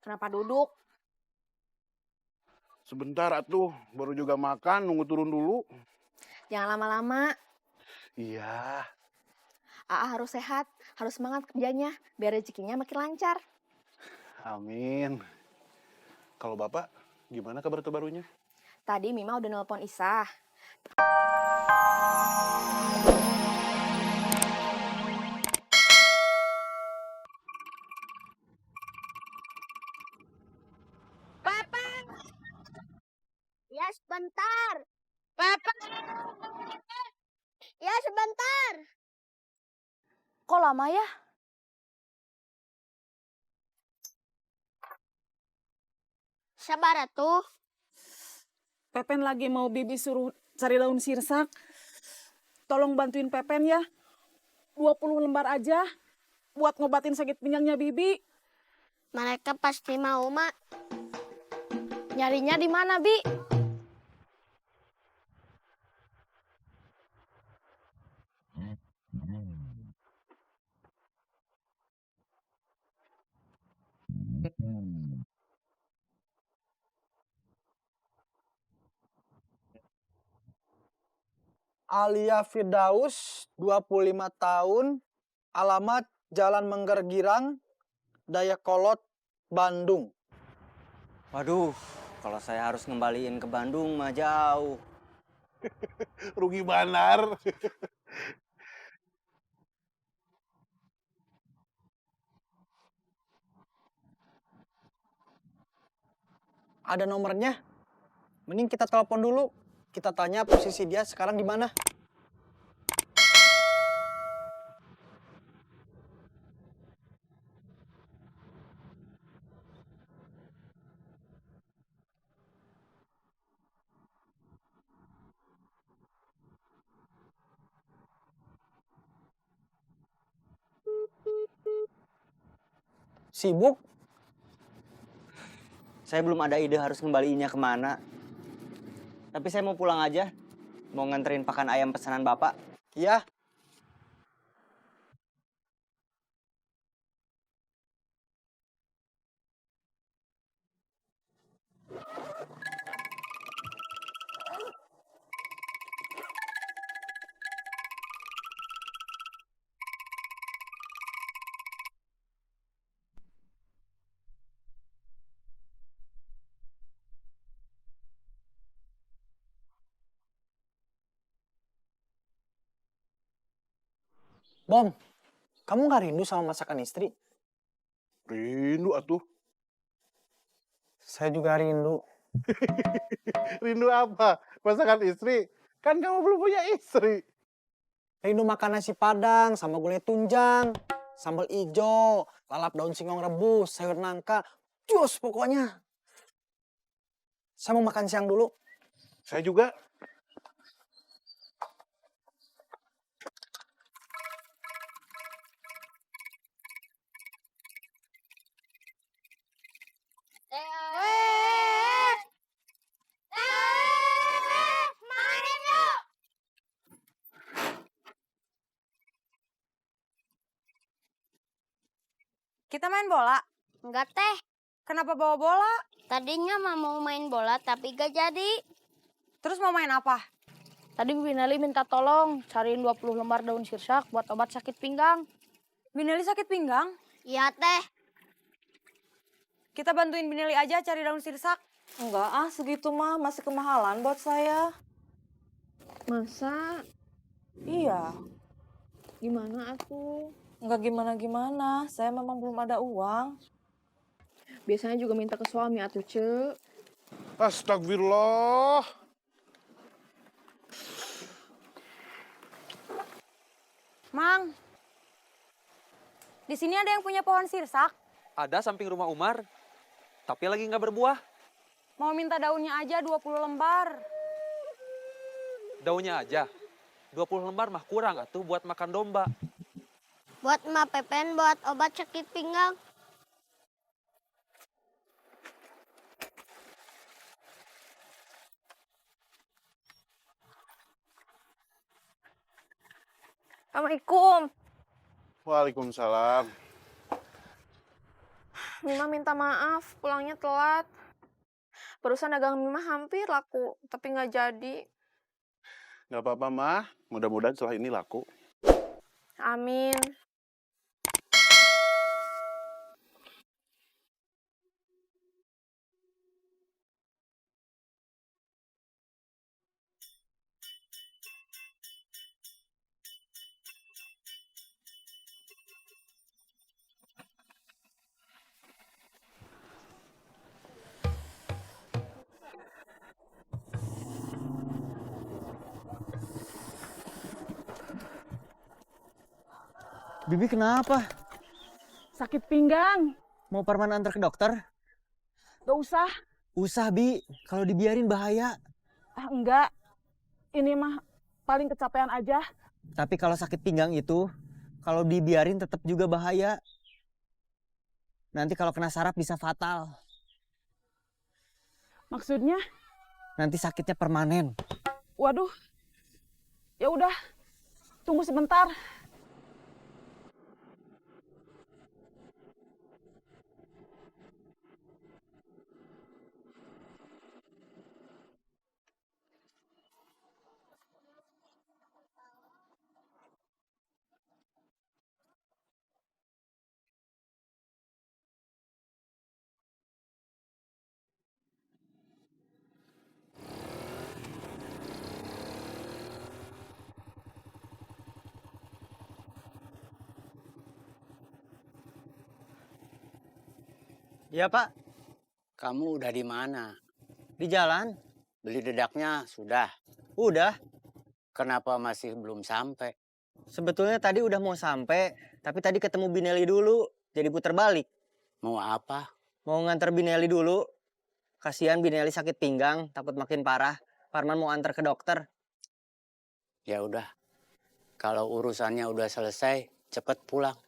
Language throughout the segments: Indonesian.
Kenapa duduk? Sebentar atuh, baru juga makan, nunggu turun dulu. Jangan lama-lama. Iya, Aa harus sehat, harus semangat kerjanya, biar rezekinya makin lancar. amin. Kalau Bapak, gimana kabar terbarunya? Tadi Mima udah nelpon Isah. Papa, ya sebentar. Papa, ya sebentar. Kok lama ya? Sabar atuh. Pepen lagi mau Bibi suruh cari daun sirsak. Tolong bantuin Pepen ya. 20 lembar aja buat ngobatin sakit pinggangnya Bibi. Mereka pasti mau, Mak. Nyarinya di mana, Bi? Alia Firdaus, 25 tahun, alamat Jalan Mengger Girang, Dayakolot, Bandung. Waduh, kalau saya harus ngembaliin ke Bandung mah jauh. Rugi banar. Ada nomornya? Mending kita telepon dulu. Kita tanya posisi dia sekarang di mana. Sibuk? Saya belum ada ide harus ngembaliinnya kemana. Tapi saya mau pulang aja. Mau nganterin pakan ayam pesanan Bapak. Ya. Bom, kamu nggak rindu sama masakan istri? Rindu atuh. Saya juga rindu. Rindu apa? Masakan istri? Kan kamu belum punya istri. Rindu makan nasi padang sama gulai tunjang, sambal ijo, lalap daun singkong rebus, sayur nangka, jus pokoknya. Saya mau makan siang dulu. Saya juga. Main yuk. Kita main bola. Enggak teh. Kenapa bawa bola? Tadinya mau main bola tapi gak jadi. Terus mau main apa? Tadi Binali minta tolong cariin 20 lembar daun sirsak buat obat sakit pinggang. Binali sakit pinggang? Iya teh. Kita bantuin Binali aja cari daun sirsak. Enggak ah, segitu mah masih kemahalan buat saya. Masa? Iya, Gimana aku? enggak gimana-gimana. Saya memang belum ada uang. Biasanya juga minta ke suami atuh, Ce. Astagfirullah. Mang, di sini ada yang punya pohon sirsak. Ada samping rumah Umar, tapi lagi nggak berbuah. Mau minta daunnya aja 20 lembar. Daunnya aja. 20 lembar mah kurang atuh buat makan domba. Buat emak Pepen buat obat sakit pinggang. Assalamualaikum. Waalaikumsalam. Mima minta maaf, pulangnya telat. Barusan dagang Mima hampir laku, tapi nggak jadi. Nggak apa-apa, Mah. Mudah-mudahan setelah ini laku. Amin. Bibi kenapa? Sakit pinggang. Mau Parman antar ke dokter? Gak usah. Usah, Bi. Kalau dibiarin bahaya. Ah, enggak. Ini mah paling kecapean aja. Tapi kalau sakit pinggang itu, kalau dibiarin tetap juga bahaya. Nanti kalau kena saraf bisa fatal. Maksudnya? Nanti sakitnya permanen. Waduh. Ya udah. Tunggu sebentar. Iya, Pak. Kamu udah di mana? Di jalan. Beli dedaknya sudah. Udah. Kenapa masih belum sampai? Sebetulnya tadi udah mau sampai, tapi tadi ketemu Binelli dulu, jadi puter balik. Mau apa? Mau nganter Binelli dulu. Kasihan Binelli sakit pinggang, takut makin parah. Parman mau antar ke dokter. Ya udah. Kalau urusannya udah selesai, cepet pulang.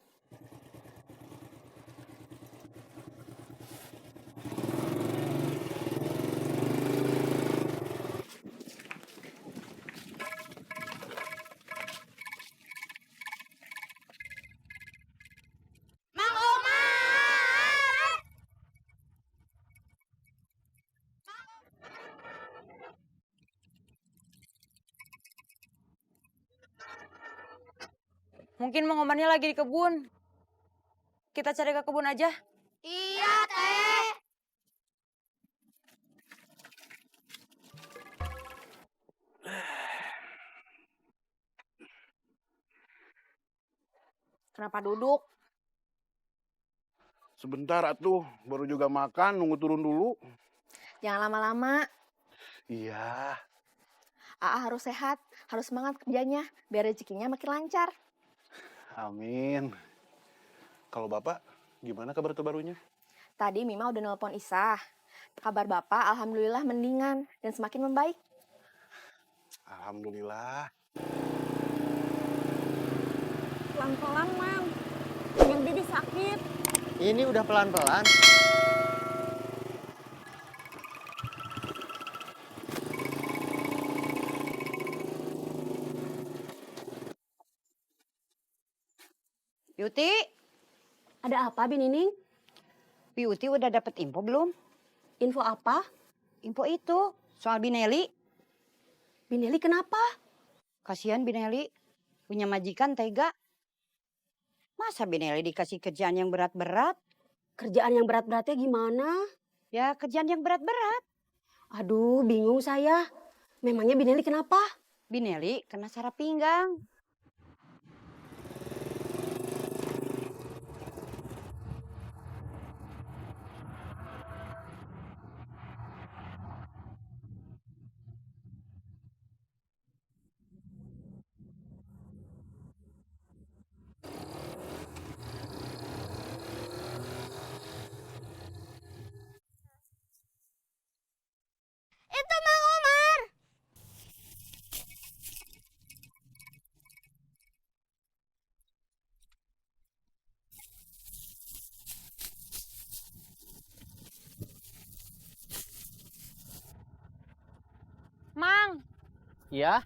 Mungkin Mang Omarnya lagi di kebun. Kita cari ke kebun aja. Iya, Teh. Kenapa duduk? Sebentar atuh, baru juga makan, nunggu turun dulu. Jangan lama-lama. Iya. Aa harus sehat, harus semangat kerjanya, biar rezekinya makin lancar. Amin. Kalau Bapak, gimana kabar terbarunya? Tadi Mima udah nelpon Isah. Kabar Bapak alhamdulillah mendingan dan semakin membaik. Alhamdulillah. Pelan-pelan, Mang. Pinggang Bibi sakit. Ini udah pelan-pelan. Yuti, Ada apa, Binining? Yuti udah dapet info belum? Info apa? Info itu soal Binelli. Binelli kenapa? Kasihan Binelli punya majikan tega. Masa Binelli dikasih kerjaan yang berat-berat? Kerjaan yang berat-beratnya gimana? Ya kerjaan yang berat-berat. Aduh, bingung saya. Memangnya Binelli kenapa? Binelli kena saraf pinggang. Itu Mang Omar. Mang, Iya?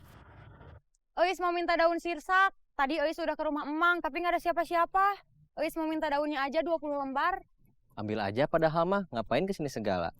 Eis mau minta daun sirsak. Tadi Eis udah ke rumah Emang, tapi nggak ada siapa-siapa. Eis mau minta daunnya aja 20 lembar. Ambil aja padahal mah, ngapain kesini segala?